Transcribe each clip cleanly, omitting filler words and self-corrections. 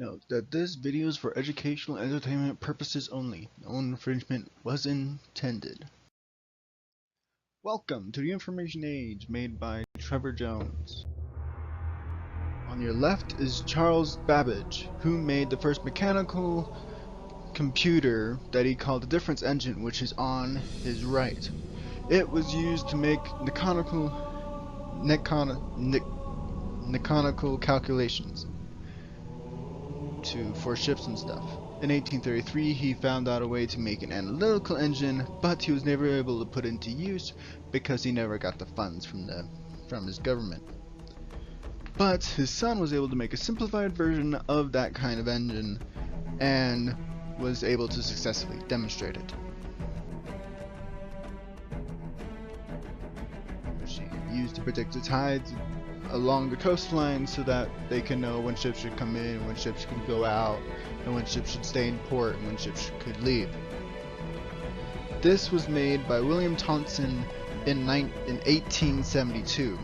Note that this video is for educational and entertainment purposes only. No infringement was intended. Welcome to the Information Age, made by Trevor Jones. On your left is Charles Babbage, who made the first mechanical computer that he called the difference engine, which is on his right. It was used to make mechanical calculations for ships and stuff. In 1833, he found out a way to make an analytical engine, but he was never able to put it into use because he never got the funds from his government. But his son was able to make a simplified version of that kind of engine and was able to successfully demonstrate it. Machine used to predict the tides along the coastline so that they can know when ships should come in, when ships could go out, and when ships should stay in port, and when ships could leave. This was made by William Thomson in 1872.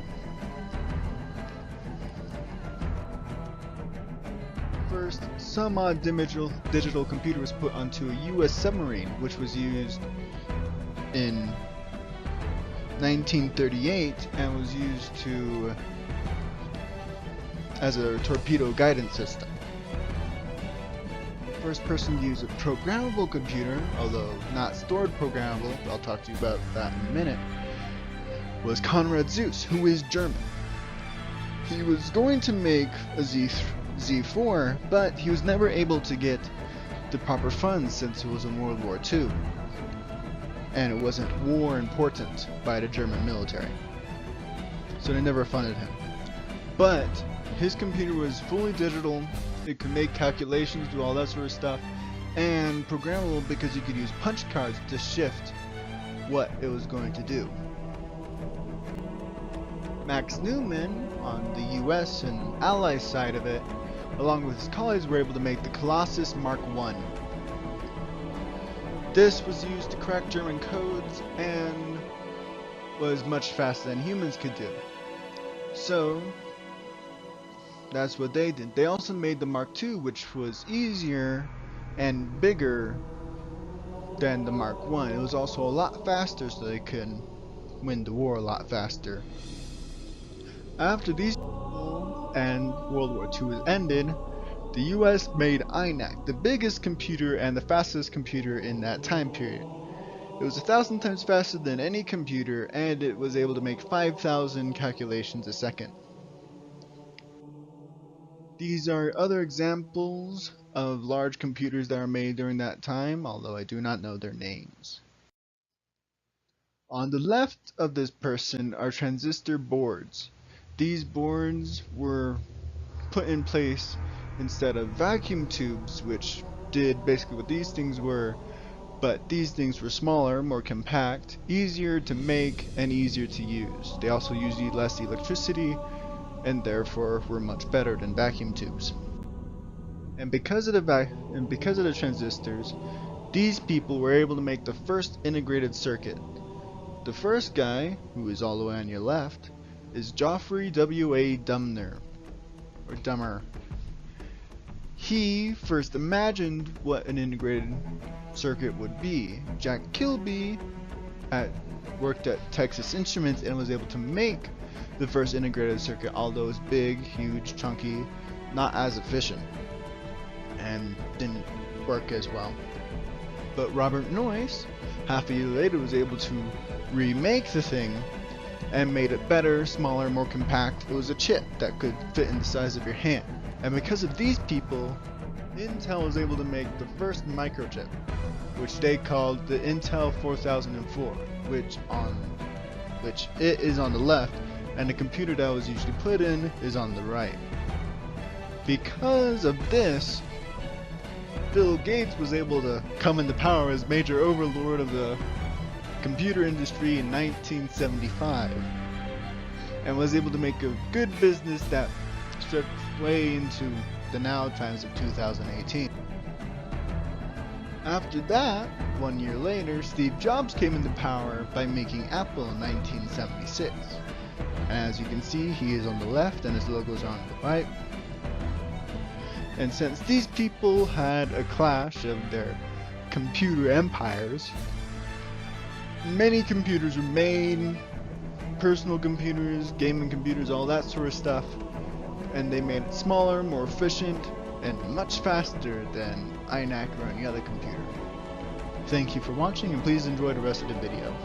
First, some odd digital computer was put onto a U.S. submarine, which was used in 1938 and was used as a torpedo guidance system. First person to use a programmable computer, although not stored programmable, I'll talk to you about that in a minute, was Konrad Zuse, who is German. He was going to make a Z4, but he was never able to get the proper funds since it was in World War II, and it wasn't war important by the German military, so they never funded him. But his computer was fully digital, it could make calculations, do all that sort of stuff, and programmable because you could use punch cards to shift what it was going to do. Max Newman, on the US and Allies side of it, along with his colleagues, were able to make the Colossus Mark I. This was used to crack German codes and was much faster than humans could do. So that's what they did. They also made the Mark II, which was easier and bigger than the Mark I. It was also a lot faster, so they could win the war a lot faster. After these and World War II ended, the US made ENIAC, the biggest computer and the fastest computer in that time period. It was 1,000 times faster than any computer, and it was able to make 5,000 calculations a second. These are other examples of large computers that are made during that time, although I do not know their names. On the left of this person are transistor boards. These boards were put in place instead of vacuum tubes, which did basically what these things were, but these things were smaller, more compact, easier to make, and easier to use. They also used less electricity, and therefore were much better than vacuum tubes. And because of the transistors, these people were able to make the first integrated circuit. The first guy, who is all the way on your left, is Geoffrey W.A. Dummer. He first imagined what an integrated circuit would be. Jack Kilby worked at Texas Instruments and was able to make the first integrated circuit, although it was big, huge, chunky, not as efficient, and didn't work as well. But Robert Noyce, half a year later, was able to remake the thing and made it better, smaller, more compact. It was a chip that could fit in the size of your hand. And because of these people, Intel was able to make the first microchip, which they called the Intel 4004, which it is on the left, and the computer that was usually put in is on the right. Because of this, Bill Gates was able to come into power as major overlord of the computer industry in 1975, and was able to make a good business that stretched way into the now times of 2018. After that, 1 year later, Steve Jobs came into power by making Apple in 1976. And as you can see, he is on the left and his logos are on the right. And since these people had a clash of their computer empires, many computers were made, personal computers, gaming computers, all that sort of stuff, and they made it smaller, more efficient, and much faster than INAC or any other computer. Thank you for watching, and please enjoy the rest of the video.